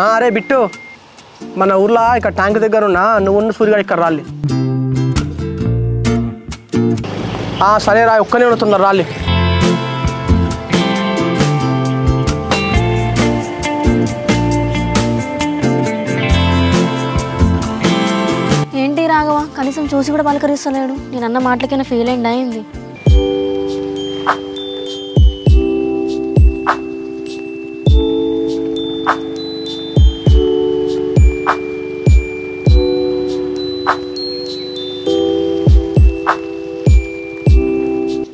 అరే బిట్టు మన ఊర్లో ఇక్కడ ట్యాంక్ దగ్గర ఉన్నా నువ్వు సూర్యగాడు ఇక్కడ రాలి. సరే రా ఒక్కనే ఉంటున్నారు రాలి. ఏంటి రాఘవ కనీసం చూసి కూడా పలకరిస్తలేడు. నేను అన్న మాటలకైనా ఫీల్ అయింది.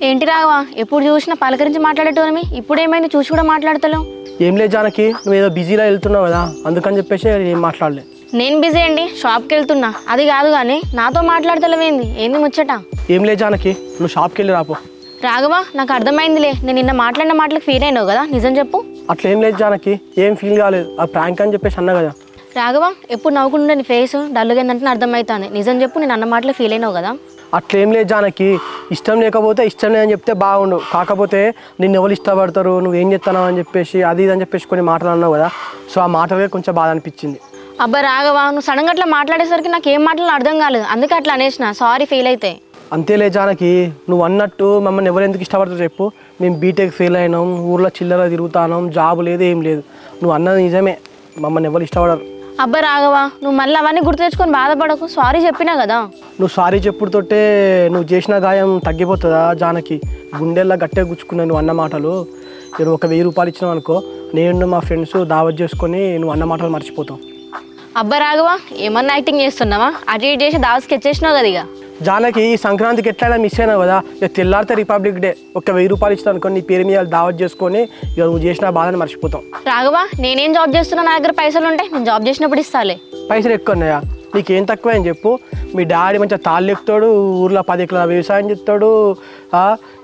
ఏంటి రాఘవ ఎప్పుడు చూసినా పలకరించి మాట్లాడేటోనమి ఇప్పుడు ఏమైంది చూసి కూడా మాట్లాడతలేవు? ఏం లేదు జానకి, నువ్వు ఏదో బిజీలో వెళ్తున్నావు కదా అందుకని చెప్పేసి ఏం మాట్లాడలే. నేను బిజీ అండి, షాప్కి వెళ్తున్నా. అది కాదు కానీ నాతో మాట్లాడతలేవేంది? ఏంది ముచ్చట? ఏం లేదు జానకి, నువ్వు షాప్కి వెళ్ళి రాపో. రాఘవ నాకు అర్థమైందిలే, నేను నిన్న మాట్లాడిన మాటలకు ఫీల్ అయినావు కదా, నిజం చెప్పు. అట్లా ఏం లేదు జానకి, ఏం ఫీల్ కాలేదు. ఆ ప్రాంక్ అని చెప్పేసి అన్నా కదా. రాఘవ ఎప్పుడు నవ్వుకుంటుండే నీ ఫేస్ డల్గా ఏంటంటే అర్థమవుతుంది. నిజం చెప్పు, నేను అన్న మాటలు ఫీల్ అయినావు కదా. అట్లేం లేదు జానకి, ఇష్టం లేకపోతే ఇష్టం లేదని చెప్తే బాగుండు. కాకపోతే నిన్ను ఎవరు ఇష్టపడతారు, నువ్వేం చెప్తున్నావు అని చెప్పేసి అది ఇది అని చెప్పేసి కొన్ని మాటలు అన్నావు కదా. సో ఆ మాటలే కొంచెం బాధ అనిపించింది. అబ్బా రాఘవ నువ్వు సడన్గా అట్లా మాట్లాడేసరికి నాకు ఏం మాటలు అర్థం కాలేదు, అందుకే అట్లా అనేసిన. సారీ ఫీల్ అయితే. అంతేలే జానకి, నువ్వు అన్నట్టు మమ్మల్ని ఎవరు ఎందుకు ఇష్టపడతారు చెప్పు. మేము బీటెక్ ఫెయిల్ అయినాం, ఊర్లో చిల్లర తిరుగుతాం, జాబ్ లేదు ఏం లేదు. నువ్వు అన్నది నిజమే, మమ్మల్ని ఎవరు ఇష్టపడరు. అబ్బా రాఘవ నువ్వు మళ్ళీ అవన్నీ గుర్తు తెచ్చుకొని బాధపడకు, సారీ చెప్పినా కదా. నువ్వు సారీ చెప్పుడుతోటే నువ్వు చేసిన గాయం తగ్గిపోతుందా జానకి? గుండెల్లో గట్టిగా గుచ్చుకున్నావు నువ్వు అన్న మాటలు. నువ్వు ఒక 1000 రూపాయలు ఇచ్చినావు అనుకో, నేను మా ఫ్రెండ్స్ దావత్ చేసుకొని నువ్వు అన్న మాటలు మర్చిపోతావు. అబ్బా రాఘవ ఏమన్నా యాక్టింగ్ చేస్తున్నావా? అటు ఇటు చేసి దావత్కి వచ్చేసినావు కదా. ఇక జానకి ఈ సంక్రాంతికి ఎట్లయినా మిస్ అయినావు కదా. ఇక తెల్లారితే రిపబ్లిక్ డే, ఒక 1000 రూపాయలు ఇస్తాను అనుకో, నీ పేరు మీద దావత్ చేసుకొని ఇక నువ్వు చేసిన బాధని మర్చిపోతావు. రాఘవ నేనేం జాబ్ చేస్తున్నా, నా దగ్గర పైసలు ఉంటాయి, నేను జాబ్ చేసినప్పుడు ఇస్తాలే. పైసలు ఎక్కువ ఉన్నాయా? నీకేం తక్కువ అని చెప్పు. మీ డాడీ మంచిగా తాళ్ళు ఎక్కుతాడు, ఊర్లో 10 ఎకరాల వ్యవసాయం చేస్తాడు,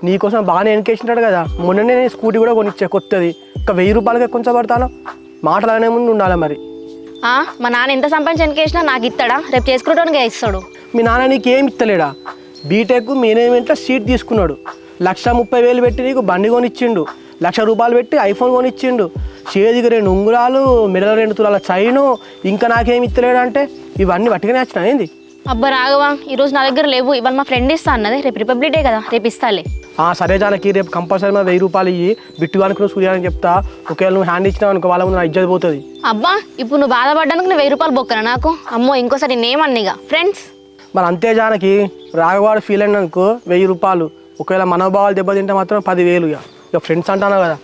నీకోసం బాగానే ఎన్కేసింటాడు కదా. మొన్ననే నేను స్కూటీ కూడా కొనిచ్చే కొత్తది. ఒక 1000 రూపాయలకే కొంచెం పడతాను. మాటలనే ముందు ఉండాలి మరి. మా నాన్న ఎంత సంపాదించి ఎన్కేసినా నాకు ఇస్తాడా? రేపు చేసుకుంటానికి ఇస్తాడు. మీ నాన్న నీకేం ఇస్తలేడా? బీటెక్ మేనేజ్మెంట్లో సీట్ తీసుకున్నాడు, 1,30,000 పెట్టి నీకు బండి కొనిచ్చిండు, 1,00,000 రూపాయలు పెట్టి ఐఫోన్ కొనిచ్చిండు, చేతికి 2 ఉంగురాలు, మెడలో 2 తులాల చైను, ఇంకా నాకేమి ఇస్తలేడు అంటే ఇవన్నీ పట్టుకునే వచ్చినా ఏంది? అబ్బా రాఘవ ఈరోజు నా దగ్గర లేవు, ఇవాళ మా ఫ్రెండ్ ఇస్తా అన్నది, రేపు రిపబ్లిక్ డే కదా, రేపు ఇస్తాలే. సరే జానకి, రేపు కంపల్సరీ 1000 రూపాయలు ఇయ్యి. బిట్టుగానికి నువ్వు సూర్యానికి చెప్తా, ఒకవేళ నువ్వు హ్యాండ్ ఇచ్చినావు అనుకో వాళ్ళ ముందు నా ఇజ్జత్ పోతుంది. అబ్బా ఇప్పుడు నువ్వు బాధపడ్డానికి నువ్వు 1000 రూపాయలు బొక్కరా నాకు? అమ్మో ఇంకోసారి నేమన్నీగా ఫ్రెండ్స్. మరి అంతే జానకి, రాఘవాడు ఫీల్ అయిన అనుకో 1000 రూపాయలు, ఒకవేళ మనోభావాలు దెబ్బతింటే మాత్రం 10,000. ఇక ఫ్రెండ్స్ అంటాను కదా.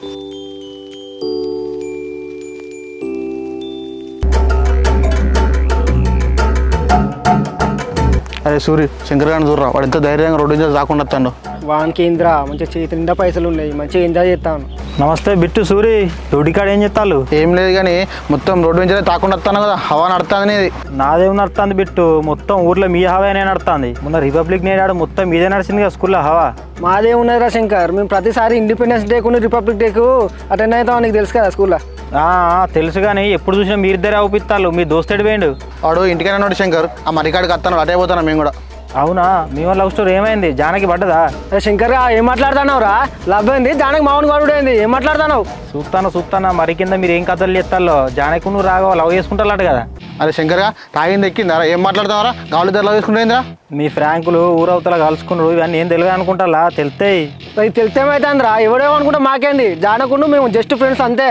అరే సూరి శంకర్ గారిని చూడరా, వాడు ఎంత ధైర్యంగా రోడ్డు మీద రాకుండా వస్తాడు. వానికి ఇంద్రా మంచిగా చేతి నిండా పైసలు ఉన్నాయి, మంచిగా ఎంజాయ్ చేస్తాను. నమస్తే బిట్టు సూరి, రోడ్డుకాడ ఏం చేస్తాను? ఏం లేదు కానీ మొత్తం రోడ్డు మీద తాకుండా వస్తాను కదా, హవా నడుతుంది అనేది. నాదేం నడుతుంది బిట్టు, మొత్తం ఊర్లో మీ హవానే నడుతుంది. మొన్న రిపబ్లిక్ డే నాడు మొత్తం మీదే నడిచింది కదా స్కూల్లో హవా. మాదే ఉన్నదిరా శంకర్, మేము ప్రతిసారి ఇండిపెండెన్స్ డేకు రిపబ్లిక్ డేకు అటెండ్ అవుతాం, నీకు తెలుసు కదా స్కూల్లో. తెలుసు కానీ ఎప్పుడు చూసినా మీరిద్దరే అవుపిస్తారు. మీ దోస్తేడు పోయిండు. వాడు ఇంటికైనా నోడు శంకర్, ఆ మరికాడికి వస్తాను అటే పోతాను మేము కూడా. అవునా, మీ వాళ్ళ లవ్ స్టోరీ ఏమైంది? జానకి పడ్డదా? శంకర్ ఏం మాట్లాడుతున్నావు రా? లవ్ అయింది, జానకి మామూలు వాడుడైంది, ఏం మాట్లాడుతున్నావు? చూస్తానా మరి కింద మీరు ఏం కథలు చేస్తాలో. జానకి నువ్వు రాఘవ లవ్ చేసుకుంటారట కదా. అరే శంకర్గా తాగింది ఎక్కిందా? ఏం మాట్లాడుతున్నారా? గాలి ధర లవ్ చేసుకుంటుందా? మీ ఫ్రాంకులు ఊరవతల కలుసుకున్నారు, ఇవన్నీ ఏం తెలియదు అనుకుంటా. తెలుస్తాయి తెలితే ఏమైతుందిరా, ఎవడేమో అనుకుంటా మాకేంది, జానకుండా మేము జస్ట్ ఫ్రెండ్స్ అంతే.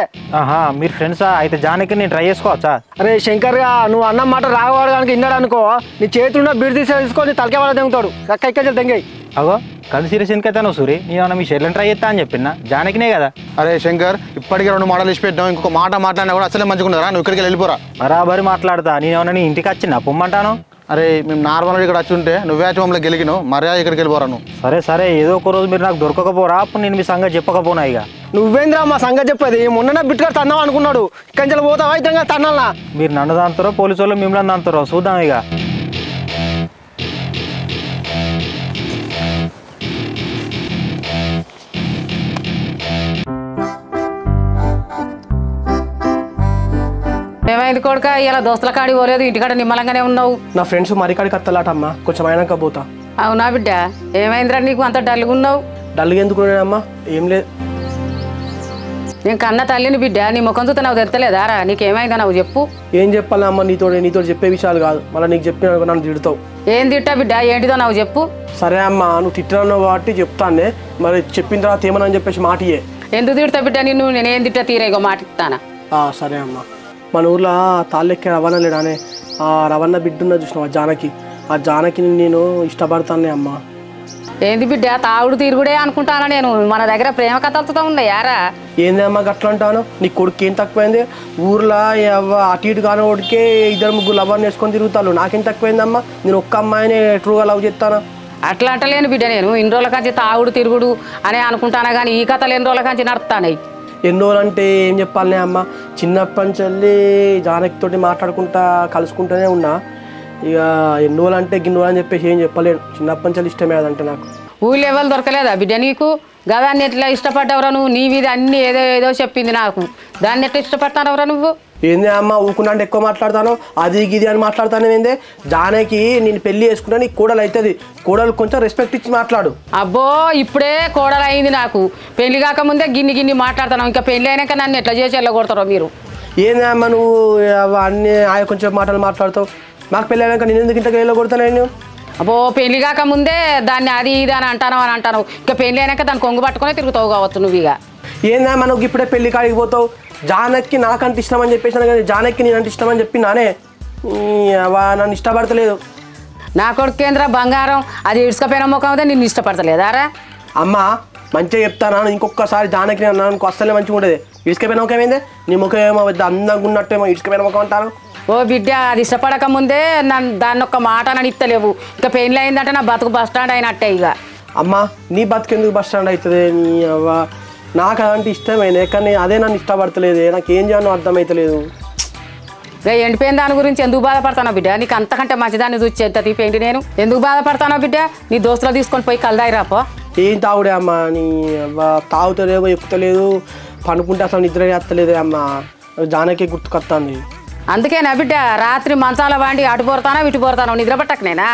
మీరు ఫ్రెండ్సా? అయితే జానకి నేను ట్రై చేసుకోవచ్చా? అరే శంకర్గా నువ్వు అన్న మాట రాఘవాడు కనుక విన్నాడు అనుకో, నీ చేతుల్లో బీడు తీసుకొని తలకే వాళ్ళ తెంగుతాడు, ఎక్కడ తెంగాయి. అగో కలిసి సీరియస్ ఎందుకైతే సూరి, నేను మీ షెల్లని ట్రై చేస్తా అని చెప్పిన, జానకినే కదా. అరే శంకర్ ఇప్పటికే 2 మాటలు ఇచ్చి పెట్టావు, ఇంకొక మాట మాట్లాడినా కూడా అసలే మంచిగా ఉన్నారా? నువ్వు ఇక్కడికి వెళ్ళిపోరా. బరాబరి మాట్లాడతా. నేనేమన్నా నీ ఇంటికి వచ్చినా పొమ్మంటాను? అరే మేము నార్మల్గా ఇక్కడ వచ్చి ఉంటే నువ్వే వచ్చి మమ్మల్ని గెలికినావు, మర్యాద ఇక్కడికి వెళ్ళిపోరా నువ్వు. సరే ఏదో ఒక రోజు మీరు నాకు దొరకకపోరా, అప్పుడు నేను మీ సంగతి చెప్పకపోనా. ఇక నువ్వేంద్రా మా సంగతి చెప్పేది? మొన్న బిట్టుగా తన్నావు అనుకున్నాడు, ఇక్కడి పోతావా అయితే తన్నాలా? మీరు నన్ను దాంతారో పోలీసు వాళ్ళు మిమ్మల్ని దాంతారో చూద్దాం. ఇక ఏమైంది కొడుక, ఇలా దోస్తుల కాడి పోలేదు, ఇంటికాడ నిమ్మలంగానే ఉన్నావు? నా ఫ్రెండ్స్ మరికాడికి అత్తలాటమ్మా, కొంచెం అయినాక పోతా. అవునా బిడ్డ, ఏమైందిరా నీకు అంత డల్గా ఉన్నావు? డల్గా ఎందుకు అమ్మా? ఏం లేదు. నేను కన్న తల్లిని బిడ్డ నీ ముఖం చూస్తే నాకు తెలతలేదారా నీకేమైందో నాకు చెప్పు. ఏం చెప్పాలి అమ్మ నీతో చెప్పే విషయాలు కాదు, మళ్ళీ నీకు చెప్పిన నన్ను తిడతావు. ఏం తిట్టా బిడ్డ ఏంటిదో నాకు చెప్పు. సరే అమ్మ నువ్వు తిట్టినావు కాబట్టి చెప్తానే, మరి చెప్పిన తర్వాత ఏమని చెప్పేసి మాటియే. ఎందుకు తిడతా బిడ్డ నిన్ను? నేనేం తిట్టా తీరేగో మాట ఇస్తానా. సరే అమ్మ. మన ఊర్లో తాళ్ళెక్కే రవాణా లేడానే, ఆ రవాణా బిడ్డ ఉన్న చూసినావు జానకి, ఆ జానకిని నేను ఇష్టపడతానే అమ్మ. ఏంది బిడ్డ తాగుడు తీరుగుడే అనుకుంటానా నేను? మన దగ్గర ప్రేమ కథలతో ఉన్నాయారా? ఏంది అమ్మ గట్లా అంటాను? నీ కొడుకు ఏం తక్కువైంది? ఊర్లో అటు ఇటు కాని వాడికే 2-3 లవర్ని వేసుకొని తిరుగుతాను, నాకేం తక్కువైందమ్మా? నేను ఒక్క అమ్మాయిని ట్రూగా లవ్ చేస్తానా? అట్లా అంటలేను బిడ్డ, నేను ఇన్ని రోజుల కాంచి తాగుడు తిరుగుడు అనే అనుకుంటానా కానీ ఈ కథలు ఎన్ని రోజుల కాంచి నడుస్తాయి. ఎన్ని రోజులు అంటే ఏం చెప్పాలనే అమ్మ, చిన్నప్పటి నుంచి జానకితోటి మాట్లాడుకుంటా కలుసుకుంటూనే ఉన్నా. ఇక ఎన్ని రోజులు అంటే గిన్ని రోజులు అని చెప్పేసి ఏం చెప్పలేను, చిన్నప్పటి నుంచి ఇష్టమే అదంటే నాకు. ఊళ్ళో ఎవరు దొరకలేదా బిడ్డ నీకు? గదాన్ని ఎట్లా ఇష్టపడ్డవరా నువ్వు? నీ మీద అన్ని ఏదో చెప్పింది నాకు, దాన్ని ఎట్లా ఇష్టపడతానవరా నువ్వు? ఏంది అమ్మ ఊకున్నాంటే ఎక్కువ మాట్లాడతాను, అది గిది అని మాట్లాడతాను. ఏందే జానకి నేను పెళ్లి చేసుకుంటా, నీకు కోడలు అవుతుంది, కోడలు కొంచెం రెస్పెక్ట్ ఇచ్చి మాట్లాడు. అబ్బో ఇప్పుడే కోడలు అయింది నాకు, పెళ్లి కాకముందే గిన్ని మాట్లాడతాను, ఇంకా పెళ్లి అయినాక నన్ను ఎట్లా చేసి వెళ్ళగొడతారో మీరు. ఏంది అమ్మ నువ్వు అన్ని కొంచెం మాటలు మాట్లాడతావు? నాకు పెళ్ళి అయినాక నేను ఎందుకు ఇంతకు వెళ్ళగొడతాను నేను? అబ్బో పెళ్లి కాకముందే దాన్ని అది ఇది అని అంటాను, ఇంకా పెళ్లి అయినాక దాన్ని కొంగు పట్టుకునే తిరుగుతావు కావచ్చు నువ్వు. ఇక ఏందా నువ్వు ఇప్పుడే పెళ్లి కాడికి పోతావు? జానకి నాకంటే ఇష్టం అని చెప్పేసాను కానీ జానకి నేనంటే ఇష్టం అని చెప్పి నానే నన్ను ఇష్టపడతలేదు. నా కొడుకు కేంద్ర బంగారం అది ఇసుకపోయిన ముఖం అయితే నిన్ను ఇష్టపడతలేదారా? అమ్మ మంచిగా చెప్తానా, ఇంకొకసారి జానకి నాకు అస్సలే మంచిగా ఉండేది. ఇసుకపోయిన ముఖం ఏందే? నీ ముఖం ఏమో అందంగా ఉన్నట్టేమో ఇసుకపోయిన ముఖం అంటాను. ఓ బిడ్డ అది ఇష్టపడక ముందే నన్ను దాన్ని ఒక్క మాట నన్ను ఇస్తలేవు, ఇంకా పెళ్లి అయిందంటే నా బతుకు బస్ స్టాండ్ అయినట్టే. ఇక అమ్మ నీ బతుకెందుకు బస్ స్టాండ్ అవుతుంది? నీ అవ్వ నాకు అలాంటి ఇష్టమైనా కానీ అదే నన్ను ఇష్టపడతలేదు, నాకు ఏం చేయాలో అర్థమవుతలేదు. ఇక ఎండిపోయిన దాని గురించి ఎందుకు బాధపడతానో బిడ్డ? నీకు అంతకంటే మంచిదాన్ని చూసి ఎంత తీపేంటి నేను? ఎందుకు బాధపడతానో బిడ్డ? నీ దోస్తులు తీసుకొని పోయి కలదాయిరాపో. ఏం తాగుడే అమ్మ, నీ తాగుతలేవో ఎక్కుతలేదు, పనుకుంటే అసలు నిద్ర చేస్తలేదే అమ్మ, జానకి గుర్తుకొస్తుంది. అందుకేనా బిడ్డ రాత్రి మంచాల వాండి అటు పోతానో ఇటు పోతానో నిద్ర పట్టకనేనా?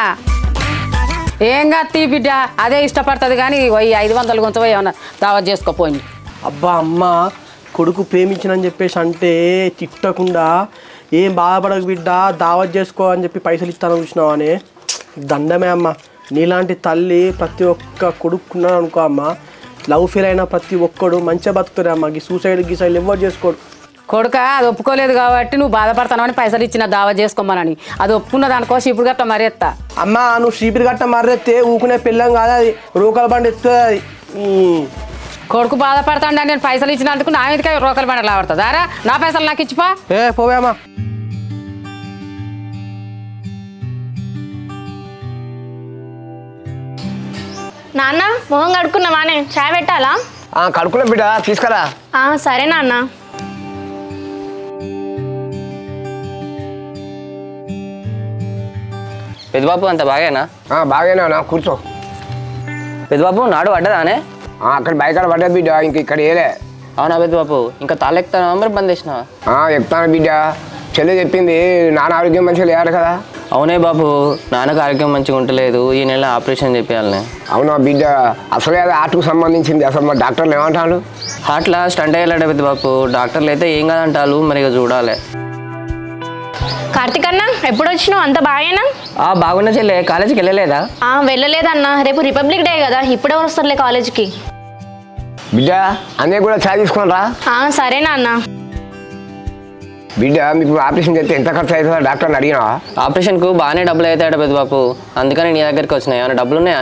ఏం కత్తి బిడ్డ అదే ఇష్టపడుతుంది కానీ 500 కొంచెం ఏమన్నా దావత్ చేసుకోపోయింది. అబ్బా అమ్మ కొడుకు ప్రేమించినని చెప్పేసి అంటే తిట్టకుండా ఏం బాధపడక బిడ్డ దావత్ చేసుకో అని చెప్పి పైసలు ఇస్తాను చూసినావు అని. దండమే అమ్మ, నీలాంటి తల్లి ప్రతి ఒక్క కొడుకున్నాడు అనుకో అమ్మ, లవ్ ఫెయిల్ అయినా ప్రతి ఒక్కడు మంచిగా బతుకుతారు అమ్మ. సూసైడ్ గీసైడ్ ఎవరు చేసుకోడు. కొడుక అది ఒప్పుకోలేదు కాబట్టి నువ్వు బాధపడతావు అని పైసలు ఇచ్చిన దావా చేసుకోమనని, అది ఒప్పుకున్న దానికోసం ఇప్పుడు గట్ట మరెత్తా. అమ్మ నువ్వు షీపిరి గట్ట మర్రెత్తే ఊకునే పిల్లం కాదు, అది రూకల బండి ఎత్తుంది అది. కొడుకు బాధపడతాడు నేను పైసలు ఇచ్చినందుకు నా మీదకే రోకల బండి లాడుతుంది. అరా నా పైసలు నాకు ఇచ్చిపా. పోవే అమ్మా. నాన్న మొహం కడుక్కున్నావానే? చాయ్ పెట్టాలా? కడుక్కున్నా బిడ్డ తీసుకురా. సరే నాన్న. పెద్దబాబు అంత బాగేనా? బాగానే కూర్చో. పెద్దబాబు నాడు పడ్డదానే? అక్కడ బయకాడ పడ్డది బిడ్డ, ఇంక ఇక్కడ ఏలే. అవునా పెద్దబాబు? ఇంకా తాళెక్కుతానా మరి బంద్ చేసినావా? ఎక్కుతాను బిడ్డ, చెల్లి చెప్పింది నాన్న ఆరోగ్యం మంచిగా లేరు కదా. అవునే బాబు, నాన్నకు ఆరోగ్యం మంచిగా ఉంటలేదు, ఈ నెల ఆపరేషన్ చేయాలని. అవునా బిడ్డ, అసలే అది హార్ట్కు సంబంధించింది, అసలు మా డాక్టర్లు ఏమంటారు? హార్ట్లో స్టంట్ అయ్యాలట పెద్దబాబు, డాక్టర్లు అయితే ఏం కాదంటారు, మరి ఇక చూడాలి. కార్తిక్ అన్న ఎప్పుడు వచ్చినావు? అంత బాగేనా? బాగున్నా చెల్లె, కాలేజీకి వెళ్ళలేదా? వెళ్ళలేదన్నా, రేపు రిపబ్లిక్ డే కదా, ఇప్పుడే వస్తారులే కాలేజీకి. బిడ్డ అన్నయ్య కూడా ఛాయ్ తీసుకొని రా. సరేనా అన్న. బిడ్డ మీకు ఆపరేషన్ చేస్తే ఎంత ఖర్చు అవుతుందో డాక్టర్ని అడిగినావా? ఆపరేషన్కు బాగానే డబ్బులు అవుతాయట పెద్దబాబు, అందుకని నీ దగ్గరికి వచ్చినాయి. ఏమైనా డబ్బులు ఉన్నాయా?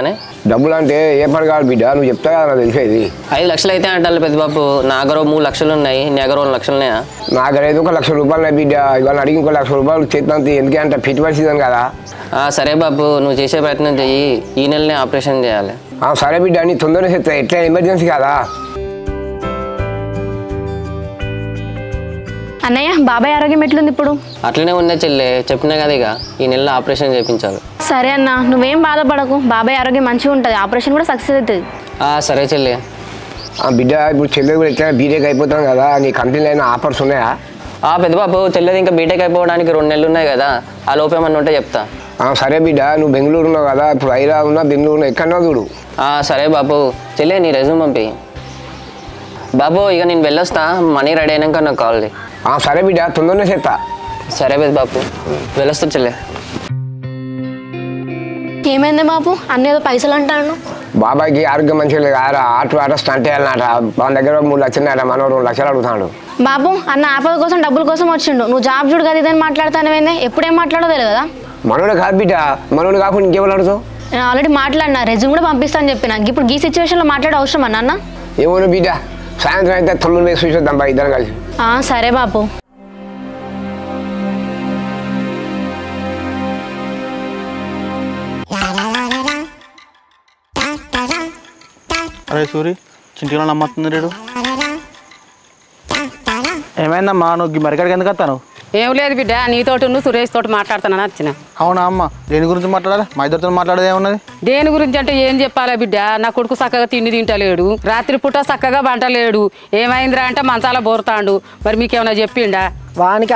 డబ్బులు అంటే ఏ పని కాదు బిడ్డ, నువ్వు చెప్తా కదా నాకు తెలిసేది. 5 లక్షలు అయితే అంటారు పెద్దబాబు, నా దగ్గర 3 లక్షలు ఉన్నాయి, నీ దగ్గర 2 లక్షలు ఉన్నాయా? నా దగ్గర అయితే 1 లక్ష రూపాయలు ఉన్నాయి బిడ్డ, ఇవాళ అడిగి 1 లక్ష రూపాయలు చేద్దాం, ఎందుకంటే పెట్టుబడి సీజన్ కదా. సరే బాబు, నువ్వు చేసే ప్రయత్నం చెయ్యి, ఈ నెలనే ఆపరేషన్ చేయాలి. సరే బిడ్డ, నీ తొందరగా చెప్తా, ఎట్లా ఎమర్జెన్సీ కదా. అన్నయ్య బాబాయ్ ఆరోగ్యం ఎట్లుంది ఇప్పుడు? అట్లనే ఉండే చెల్లె, చెప్పినా కదా ఇక ఈ నెలలో ఆపరేషన్ చేయించాలి. సరే అన్న, నువ్వేం బాధపడకు, బాబాయ్ ఆరోగ్యం మంచిగా ఉంటుంది, ఆపరేషన్ కూడా సక్సెస్ అవుతుంది. సరే చెల్లె. బిడ్డ ఇప్పుడు చెల్లె కూడా ఎట్లా బీటెక్ అయిపోతాం కదా, నీ కంపెనీలో అయినా ఆఫర్స్ ఉన్నాయా? పెద్దబాబు చెల్లెది ఇంకా బీటెక్ అయిపోవడానికి 2 నెలలు ఉన్నాయి కదా, ఆ లోపు ఏమన్నా ఉంటే చెప్తా. సరే బిడ్డ, నువ్వు బెంగళూరు ఉన్నావు కదా, ఇప్పుడు హైదరాబాద్ ఉన్నా బెంగళూరు ఉన్నా ఎక్కడన్నా చూడు. సరే బాబు, చెల్లె నీ రెజ్యూమ్ పంపి. బాబు ఇక నేను వెళ్ళొస్తా, మనీ రెడీ అయినాక నాకు కాల్ చేయి. సరే బిడ్డ తొందరనే చేస్తా. సరే బాబు వెళ్ళొస్తా చెల్లె. ఏమైంది బాబు అన్న ఏదో పైసలు అంటాను? బాబాయ్కి ఆరోగ్యం మంచిగా లేదు ఆటో స్టంట్ వేయాలన్నట. మన దగ్గర 3 లక్షలు మనోడు 2 లక్షలు అడుగుతాడు. బాబు అన్న ఆపద కోసం డబ్బుల కోసం వచ్చిండు, నువ్వు జాబ్ చూడు కదా ఇదని మాట్లాడతానవేందే? ఎప్పుడేం మాట్లాడో తెలియదు కదా. మనోడు కాదు బిడ్డ, మనోడు కాకుండా ఇంకేమో అడుగుతావు? నేను ఆల్రెడీ మాట్లాడినా, రెజ్యూమ్ కూడా పంపిస్తాను చెప్పిన. ఇప్పుడు ఈ సిచ్యువేషన్లో మాట్లాడే అవసరం అన్న? ఏమో బిడ్డ, సాయంత్రం అయితే 9 వేసి చూసేద్దాం బా ఇద్దరం కలిసి. సరే బాబు. అరే సూరి, చింటిలో నమ్మతుంది రేడు. ఏమైందమ్మా నువ్వు మరికడికి ఎందుకు వస్తాను? ఏం లేదు బిడ్డ, నీతోటి సురేష్ తోటి మాట్లాడుతానని వచ్చిన. అవునా అమ్మ, దేని గురించి మాట్లాడాలి? మా ఇద్దరితో మాట్లాడేది ఏమున్నది? దేని గురించి అంటే ఏం చెప్పాలా బిడ్డ, నా కొడుకు చక్కగా తిండి తింటలేడు, రాత్రి పూట చక్కగా వంటలేడు. ఏమైందిరా అంటే మంచాల బోరుతాండు. మరి మీకేమైనా చెప్పిండా? వానికి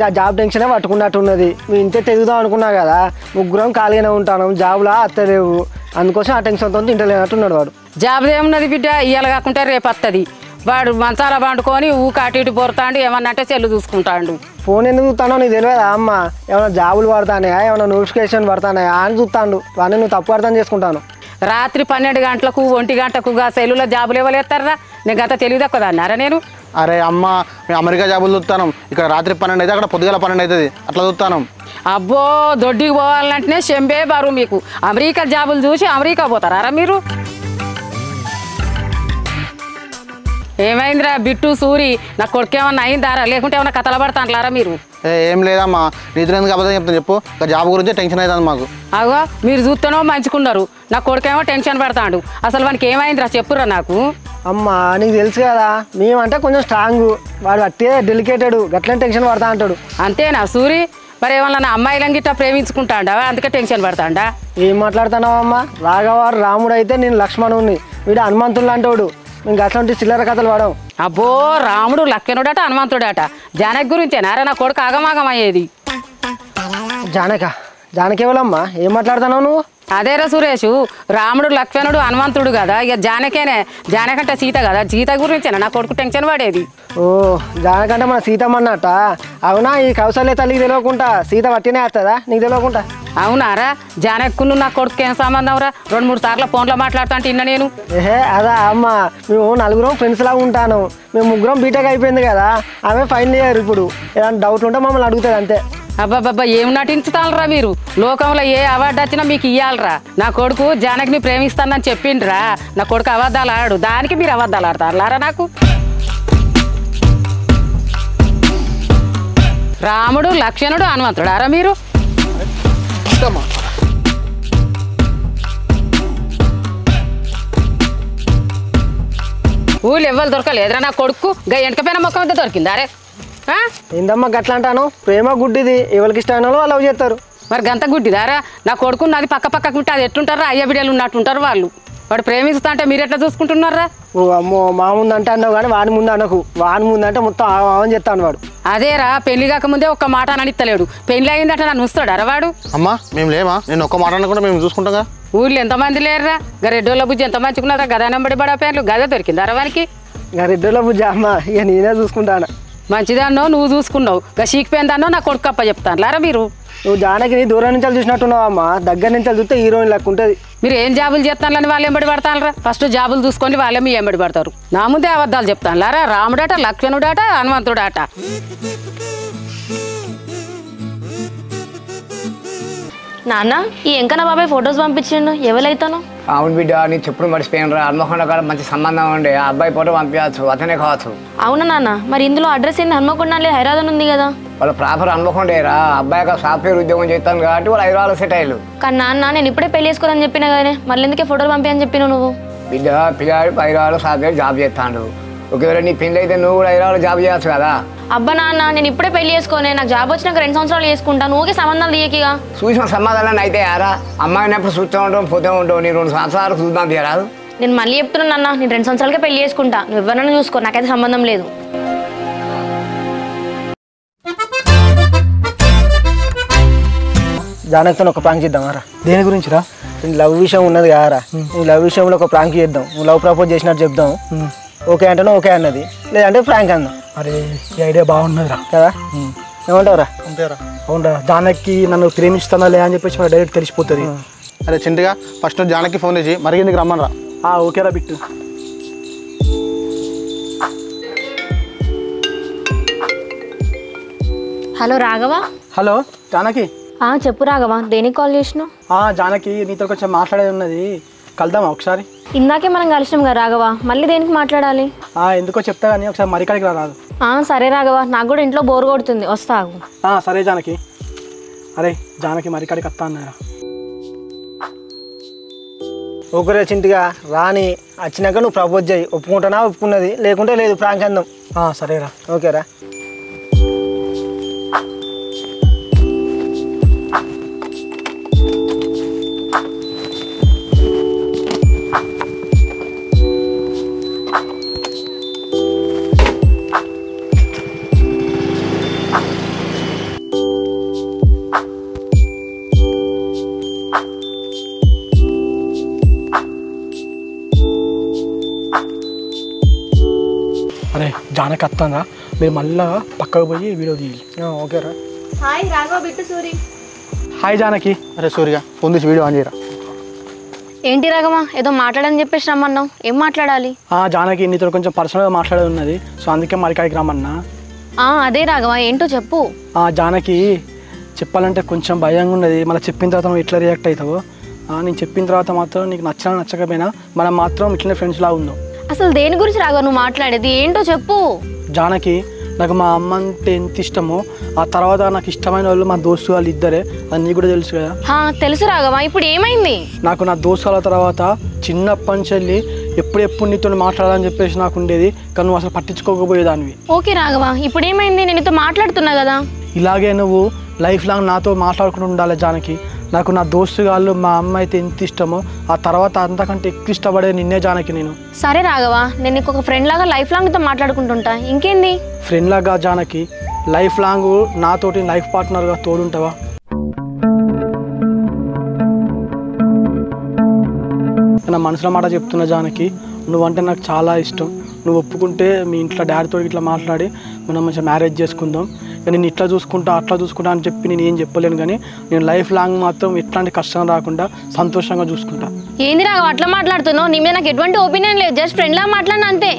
ఆ జాబ్ టెన్షనే పట్టుకున్నట్టు ఉన్నది. మీ ఇంతే తెగుదాం అనుకున్నా కదా, ముగ్గురం ఖాళీగానే ఉంటాను, జాబ్లా అత్తలేవు, అందుకోసం ఆ టెన్షన్తో తింటలేనట్టున్నాడు వాడు. జాబ్ ఏమున్నది బిడ్డ, ఇవాళ కాకుంటే రేపు వస్తుంది. వాడు మంచాల పండుకొని ఊక అటు ఇటు బోరుతాండు, ఏమన్నా అంటే సెల్లు చూసుకుంటాడు. ఫోన్ ఎందుకు చూస్తానో నీకు తెలియదా అమ్మ? ఏమైనా జాబులు పడతానాయా, ఏమైనా నోటిఫికేషన్ పడతానాయా అని చూస్తాడు. వాడిని నువ్వు తప్పు అర్థం చేసుకుంటాను. రాత్రి 12 గంటలకు 1 గంటకు సెల్లులో జాబులు ఇవ్వలేస్తారా? నేను గత తెలివి తక్కువ అన్నారా నేను? అరే అమ్మ, మేము అమెరికా జాబులు చూస్తాను. ఇక్కడ రాత్రి 12 అయితే అక్కడ పొద్దుగల 12 అవుతుంది, అట్లా చూస్తాను. అబ్బో, దొడ్డికి పోవాలంటేనే చెంబే బరువు మీకు. అమెరికా జాబులు చూసి అమెరికా పోతారా మీరు? ఏమైందిరా బిట్టు సూరి, నా కొడుకు ఏమన్నా అయిందారా, లేకుంటే ఏమన్నా కథలు పడతాంట్లారా మీరు? ఏం లేదమ్మా, నీతో ఎందుకు అబద్ధం చెప్తాను చెప్పు. జాబ్ గురించి టెన్షన్ అవుతుంది మాకు. అగో మీరు చూస్తేనో మంచుకున్నారు, నా కొడుకేమో టెన్షన్ పడతాడు. అసలు వానికి ఏమైందిరా చెప్పురా నాకు. అమ్మ నీకు తెలుసు కదా, మేమంటే కొంచెం స్ట్రాంగ్, వాడు అట్టే డెలికేటెడ్, గట్లనే టెన్షన్ పడతా అంటాడు. అంతేనా సూరి? మరి ఏమన్నా నా అమ్మాయిలం గిట్ట ప్రేమించుకుంటాడా, అందుకే టెన్షన్ పడతాడా? ఏం మాట్లాడుతున్నావు అమ్మ? రాఘవారు రాముడు అయితే నేను లక్ష్మణుడిని, వీడు హనుమంతుడు అంటాడు. ఇంకా అట్లాంటి చిల్లర కథలు వాడవు. అబ్బో, రాముడు లక్ష్మణుడట హనుమంతుడట. జానకి గురించేనారా నా కొడుకు ఆగమాగం అయ్యేది? జానకి ఎవరమ్మా? ఏం మాట్లాడుతున్నావు నువ్వు? అదేరా సురేషు, రాముడు లక్ష్మణుడు హనుమంతుడు కదా, ఇక జానకేనే. జానకంటే సీత కదా, సీత గురించేనా నా కొడుకు టెన్షన్ పడేది? ఓ, జానకంటే మన సీతమ్మ అన్నట్ట. అవునా? ఈ కౌశల్య తల్లికి తెలియకుండా సీత పట్టినే వస్తుందా నీకు తెలియకుండా? అవునారా? జానక్కును నా కొడుకు ఏం సంబంధం రా? 2-3 సార్లు ఫోన్లో మాట్లాడుతా అంటే ఇన్న నేను. అదా అమ్మ, మేము 4 ఫ్రెండ్స్ లాగా ఉంటాను. మేము 3 బీటెక్ అయిపోయింది కదా, ఆమె ఫైనల్ ఇయర్. ఇప్పుడు ఏదైనా డౌట్ ఉంటే మమ్మల్ని అడుగుతుంది అంతే. అబ్బాబ్బా, ఏం నటించుతానరా మీరు? లోకంలో ఏ అవార్డు వచ్చినా మీకు ఇవ్వాలరా. నా కొడుకు జానకిని ప్రేమిస్తానని చెప్పిండ్రా. నా కొడుకు అబద్ధాలు ఆడు, దానికి మీరు అబద్ధాలు ఆడతారులారా నాకు? రాముడు లక్ష్మణుడు హనుమంతుడు ఆరా మీరు? ఊళ్ళు ఎవ్వరు దొరకలేదురా నా కొడుకు. గా ఎంటకపోయిన మొక్క వద్ద దొరికిందా రే? ఏందమ్మా గట్లా అంటాను? ప్రేమ గుడ్డిది, ఎవరికి ఇష్టమైన వాళ్ళు లవ్ చేస్తారు. మరి గంత గుడ్డిదారా? నా కొడుకు నాది పక్కకు ఉంటే అది ఎట్లుంటారా? అయ్య బిడ్డలు ఉన్నట్టుంటారు వాళ్ళు. వాడు ప్రేమిస్తా అంటే మీరు ఎట్లా చూసుకుంటున్నారా? ఓ అమ్మో, మా ముందు అంటే అన్నావు కానీ వాడి ముందు అనకు. వాడి ముందు అంటే మొత్తం ఆవని చెప్తాను వాడు. అదేరా, పెళ్లి కాకముందే ఒక్క మాట అనిత్తలేడు, పెళ్లి అయిందంటే నన్ను చూస్తాడారా వాడు? అమ్మా మేము లేమా? నేను ఒక్క మాట అనకుండా మేము చూసుకుంటాగా. ఊళ్ళో ఎంతమంది లేరురా? రెడ్డోళ్ళ బుజ్జి ఎంత మంచుకున్నారా? గదా నెంబడి బడా పేర్లు గదా దొరికిందారా వానికి? రెడ్డిలో బుజ్జి అమ్మ, ఇక నేనే చూసుకుంటాను. మంచిదాన్నో నువ్వు చూసుకున్నావు, గా చీకిపోయిందాన్నో నా కొడుకు అప్ప చెప్తాను లారా మీరు. నువ్వు జానకిని దూరం నుంచి చూసినట్టున్నావు అమ్మ, దగ్గర నుంచి చూస్తే హీరోయిన్ లెక్క ఉంటుంది. మీరు ఏం జాబులు చెప్తానులని వాళ్ళు ఎంబడి పడతానరా? ఫస్ట్ జాబులు చూసుకొని వాళ్ళే మీ ఎంబడి పడతారు. నా ముందే అబద్ధాలు చెప్తాను లారా. రాముడట, లక్ష్మణుడట, హనుమంతుడట. నాన్న, ఈ ఎంకన్న బాబాయ్ ఫొటోస్ పంపించిండు, ఎవరైతాను? అవును బిడ్డ, నీ చెప్పుడు మర్చిపోయాను రా. హన్మకొండ కాడ మంచి సంబంధం ఉండే, ఆ అబ్బాయి ఫోటో పంపించవచ్చు, అతనే కావచ్చు. అవునా నాన్న? మరి ఇందులో అడ్రస్ ఏంది? హన్మకొండ హైదరాబాద్ ఉంది కదా. వాళ్ళు ప్రాపర్ హన్మకొండేరా. అబ్బాయి సాఫ్ట్వేర్ ఉద్యోగం చేస్తాను కాబట్టి వాళ్ళు హైదరాబాద్ సెట్ అయ్యారు. కానీ నాన్న, నేను ఇప్పుడే పెళ్లి చేసుకోవాలని చెప్పినా కానీ మళ్ళీ ఎందుకే ఫోటోలు పంపించని చెప్పినావు నువ్వు? బిడ్డ, పిల్లాడు హైదరాబాద్ సాఫ్ట్వేర్ జాబ్ చేస్తాడు. ఒకవేళ నీ పెళ్ళి అయితే నువ్వు కూడా హైదరాబాద్ జాబ్ చేయవచ్చు కదా. అబ్బా నాన్న, నేను ఇప్పుడే పెళ్లి చేసుకోనే, నాకు జాబ్ వచ్చినాక 2 సంవత్సరాలు చేసుకుంటాను. ఊకే సంబంధాలు తీయకిగా. చూసిన సమాధానం అయితే యారా, అమ్మాయినప్పుడు చూస్తూ ఉంటాం, పోతూ ఉంటావు. నీ 2 సంవత్సరాలు చూద్దాం తీయరాదు. నేను మళ్ళీ చెప్తున్నాను నాన్న, నేను 2 సంవత్సరాలకే పెళ్లి చేసుకుంటా. నువ్వు ఎవరైనా చూసుకో, నాకైతే సంబంధం లేదు. జానకితో ఒక ప్రాంక్ చేద్దాం రా. దేని గురించి రా? లవ్ విషయం ఉన్నది కారా, ఈ లవ్ విషయంలో ఒక ప్రాంక్ చేద్దాం. నువ్వు లవ్ ప్రపోజ్ చేసినట్టు చెప్దాం. ఓకే అంటేనే ఓకే అన్నది, లేదంటే ఫ్రాంక్ అన్నా. అరే ఈ ఐడియా బాగున్నదిరా కదా ఏమంటావురా? అంతేరా. అవునరా, జానకి నన్ను ప్రేమిస్తుందా లే అని చెప్పేసి మనకు డైరెక్ట్ తెలిసిపోతుంది. అరే చింటిగా ఫస్ట్ నువ్వు జానకి ఫోన్ చేసి మరి ఎందుకు రమ్మనరా. ఓకేరా బిట్టు. హలో రాఘవ. హలో జానకి. చెప్పు రాఘవ, దేనికి కాల్ చేసినావు? జానకి నీతో కొంచెం మాట్లాడేది ఉన్నది, కలుద్దామా ఒకసారి? ఇందాకే మనం కలిసినాం కదా రాఘవ, మళ్ళీ దేనికి మాట్లాడాలి? ఎందుకో చెప్తా కానీ ఒకసారి మరికాడికి రాదు. సరే రాఘవ, నాకు కూడా ఇంట్లో బోర్ కొడుతుంది, వస్తాగు. సరే జానకి. అరే జానకి మరికాడికి వస్తా అన్నారా? ఒకరే చింటిగా రాని వచ్చినాక నువ్వు ప్రపోజ్ చేయి, ఒప్పుకుంటానా ఒప్పుకున్నది, లేకుంటే లేదు ఫ్రాంక్ అందాం. సరేరా. ఓకేరా. అరే జానకి వస్తుందా, మీరు మళ్ళా పక్కకు పోయి వీడియో తీయాలి. ఓకేరా. హాయ్ రాఘవ, బిట్టు సూరి. హాయ్ జానకి. అరే సూరిగా ఫోన్ తీసి వీడియో ఆన్ చేయరా. ఏంటి రాఘవ, ఏదో మాట్లాడని చెప్పేసి రమ్మన్నావు, ఏం మాట్లాడాలి? జానకి నీతో కొంచెం పర్సనల్గా మాట్లాడేది ఉన్నది, సో అందుకే మరికాడికి రమ్మన్నా. అదే రాఘవ, ఏంటో చెప్పు. జానకి చెప్పాలంటే కొంచెం భయంగా ఉన్నది, మళ్ళీ చెప్పిన తర్వాత నువ్వు ఎట్లా రియాక్ట్ అవుతావో. నేను చెప్పిన తర్వాత మాత్రం నీకు నచ్చినా నచ్చకపోయినా మనం మాత్రం ఇట్లనే ఫ్రెండ్స్ లాగా ఉందాం. అసలు దేని గురించి రాఘవ నువ్వు మాట్లాడేది, ఏంటో చెప్పు. జానకి నాకు మా అమ్మ అంటే ఎంత ఇష్టమో, ఆ తర్వాత నాకు ఇష్టమైన వాళ్ళు మా దోస్తు వాళ్ళు ఇద్దరే, అది నీకు కూడా తెలుసు కదా. తెలుసు రాఘవ, ఇప్పుడు ఏమైంది? నాకు నా దోస్తు వాళ్ళ తర్వాత చిన్నప్పటి నుంచి వెళ్ళి ఎప్పుడెప్పుడు నీతో మాట్లాడాలని చెప్పేసి నాకు ఉండేది, కానీ నువ్వు అసలు పట్టించుకోకపోయేదానివి. ఓకే రాఘవ, ఇప్పుడు ఏమైంది? నేను నీతో మాట్లాడుతున్నా కదా. ఇలాగే నువ్వు లైఫ్ లాంగ్ నాతో మాట్లాడుకుంటూ ఉండాలి జానకి. నాకు నా దోస్తు వాళ్ళు మా అమ్మ అయితే ఎంత ఇష్టమో, ఆ తర్వాత అంతకంటే ఎక్కువ ఇష్టపడే నిన్నే జానకి నేను. సరే రాఘవ, నేను నీకు ఒక ఫ్రెండ్ లాగా లైఫ్ లాంగ్ నీతో మాట్లాడుకుంటుంటా, ఇంకేంది? ఫ్రెండ్ లాగా జానకి, లైఫ్ లాంగ్ నాతోటి లైఫ్ పార్ట్నర్గా తోడుంటావా? నా మనసులో మాట చెప్తున్నా జానకి, నువ్వంటే నాకు చాలా ఇష్టం. నువ్వు ఒప్పుకుంటే మీ ఇంట్లో డాడీతో ఇట్లా మాట్లాడి మనం మంచిగా మ్యారేజ్ చేసుకుందాం. నేను ఇట్లా చూసుకుంటా అట్లా చూసుకుంటా అని చెప్పి నేను ఏం చెప్పలేను, కానీ నేను లైఫ్ లాంగ్ మాత్రం ఎట్లాంటి కష్టం రాకుండా సంతోషంగా చూసుకుంటా. ఏంది రాఘవ అట్లా మాట్లాడుతున్నావు? నీ మీద నాకు ఎటువంటి ఒపీనియన్ లేదు, జస్ట్ ఫ్రెండ్ లాగా మాట్లాడినా అంతే.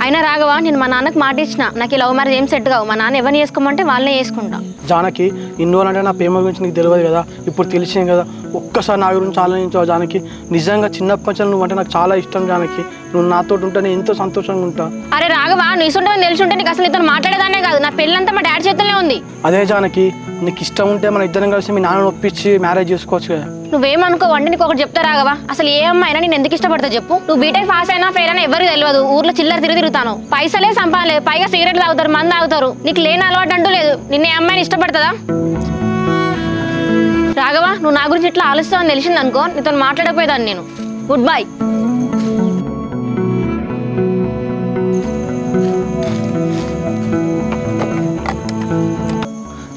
అయినా రాఘవ, నేను మా నాన్నకు మాట ఇచ్చిన, నాకు ఈ లవ్ మ్యారేజ్ ఏం సెట్ కావు, మా నాన్న ఎవరిని చేసుకోమంటే వాళ్ళనే చేసుకుంటా. జానకి, ఇన్ని రోజులంటే నా ప్రేమ గురించి నీకు తెలియదు కదా, ఇప్పుడు తెలిసింది కదా, ఒక్కసారి నా గురించి ఆలోచించావు జానకి. నిజంగా చిన్నప్పటి నుంచి నువ్వు అంటే నాకు చాలా ఇష్టం జానకి. నువ్వు నాతో ఉంటే నేను ఎంతో సంతోషంగా ఉంటా. అరే రాఘవ, నీ ఇష్టం తెలిసి ఉంటే నీకు అసలు ఇతను మాట్లాడేదానే కాదు, నా పెళ్ళంతా మా డాడీ చేతుల్లో ఉంది. అదే జానకి, నీకు ఇష్టం ఉంటే మన ఇద్దరం కలిసి మీ నాన్న ఒప్పించి మ్యారేజ్ చేసుకోవచ్చు కదా. నువ్వేమనుకోవండి, నీకు ఒకటి చెప్తా రాఘవ, అసలు ఏ అమ్మాయినా నేను ఎందుకు ఇష్టపడతా చెప్పు? నువ్వు బీటెక్ పాస్ అయినా ఫెయిల్ అయినా ఎవరికి తెలియదు, ఊర్లో చిల్లర తిరుగుతాను, పైసలే సంపాదలేదు, పైగా సిగరెట్ తాగుతారు, మందు తాగుతారు, నీకు లేని అలవాటు అంటూ లేదు. నిన్న ఏ అమ్మాయిని ఇష్టపడుతుందా? రాఘవ, నువ్వు నా గురించి ఇట్లా ఆలోచిస్తావని తెలిసింది అనుకో, నీతో మాట్లాడకపోయేదాన్ని నేను. Good bye.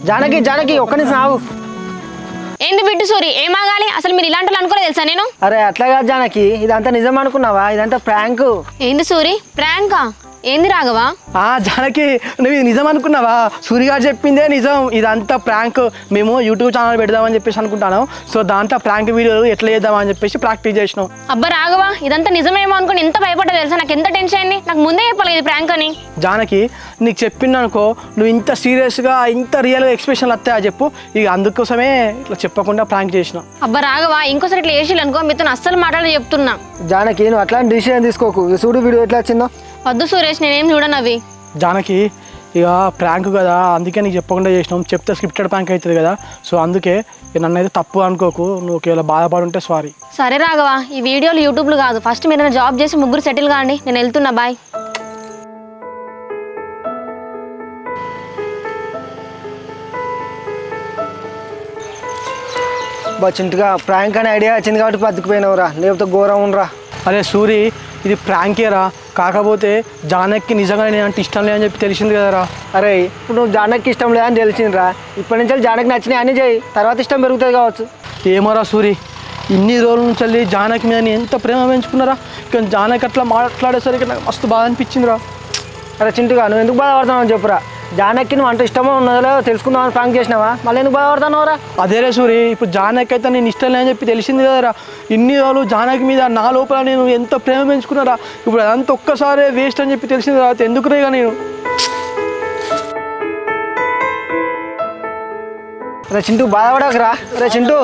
జానకి జానకి ఒక్క నిమిషం ఆగు. ఏంది బిట్టు సూరి, ఏం ఆగాలి? అసలు మీరు ఇలాంటి వాళ్ళు అనుకోలేదు తెలుసా నేను? అరే అట్లా కాదు జానకి, ఇదంతా నిజం అనుకున్నావా? ఇదంతా ప్రాంక్. ఏంది సూరి, ప్రాంకా? ఏంది రాఘవ? జానకి, నువ్వు ఇది నిజం అనుకున్నావా? సూర్యగారు చెప్పిందే నిజం, ఇదంతా ప్రాంక్. మేము యూట్యూబ్ ఛానల్ పెడదామని చెప్పేసి అనుకుంటాను, సో దాంట్లో ప్రాంక్ వీడియోలు ఎట్లా చేద్దామని చెప్పేసి ప్రాక్టీస్ చేసినాం. అబ్బా రాఘవ, ఇదంతా నిజమేమో అనుకుని ఎంత భయపడ్డా తెలుసా, నాకు ఎంత టెన్షన్ అయింది, నాకు ముందే చెప్పాలి ఇది ప్రాంక్ అని. జానకి, నీకు చెప్పింది అనుకో, నువ్వు ఇంత సీరియస్గా ఇంత రియల్గా ఎక్స్ప్రెషన్లు వస్తాయా చెప్పు, ఇక అందుకోసమే ఇట్లా చెప్పకుండా ప్రాంక్ చేసినాం. అబ్బా రాఘవ, ఇంకోసారి ఇట్లా చేసి అనుకో, మీతో అస్సలు మాట్లాడి చెప్తున్నా. జానకి, నువ్వు అట్లాంటి డిసిషన్ తీసుకోకు. చూడు వీడియో ఎట్లా వచ్చిందో. వద్దు సురేష్, నేనేం చూడను అవి. జానకి, ఇక ప్రాంక్ కదా, అందుకే నీకు చెప్పకుండా చేసినాం, చెప్తే స్క్రిప్టెడ్ ప్రాంక్ అవుతుంది కదా, సో అందుకే నన్ను అయితే తప్పు అనుకోకు, నువ్వు ఒకవేళ బాధపడుంటే సారీ. సరే రాఘవ, ఈ వీడియోలు యూట్యూబ్లో కాదు, ఫస్ట్ మీరు జాబ్ చేసి ముగ్గురు సెటిల్ కాండి, నేను వెళ్తున్నా, బాయ్. చింతగా ప్రాంక్ అనే ఐడియా వచ్చింది కాబట్టి బతికిపోయినావురా, లేకపోతే ఘోరం ఉండరా. అరే సూరి, ఇది ప్రాంకేరా, కాకపోతే జానకి నిజంగా నేను అంటే ఇష్టం లేదని చెప్పి తెలిసింది కదరా. అరే ఇప్పుడు నువ్వు జానకి ఇష్టం లేదని తెలిసిందిరా, ఇప్పటి నుంచి జానకి నచ్చినాయి అన్నీ చేయి, తర్వాత ఇష్టం పెరుగుతుంది కావచ్చు. ఏమోరా సూరి, ఇన్ని రోజుల నుంచి వెళ్ళి జానకి మీద నేను ఎంత ప్రేమ పెంచుకున్నారా, కానీ జానకి అట్లా మాట్లాడేసరికి నాకు మస్తు బాధ అనిపించిందిరా. అరే చింటుగా నువ్వు ఎందుకు బాధపడుతున్నావు చెప్పురా. జానకి నువ్వు అంత ఇష్టమో ఉన్నదో తెలుసుకుందామని ప్రాంక్ చేసినావా, మళ్ళీ ఎందుకు బాధపడుతున్నావురా? అదేరే సూరి, ఇప్పుడు జానకి అయితే నేను ఇష్టం లేని చెప్పి తెలిసింది కదరా. ఇన్ని రోజులు జానకి మీద నా లోపల నేను ఎంత ప్రేమ పెంచుకున్నారా, ఇప్పుడు అదంతా ఒక్కసారి వేస్ట్ అని చెప్పి తెలిసింది తర్వాత ఎందుకు రేగా నేను. రే చింటూ బాధపడకురా. రే చింటూ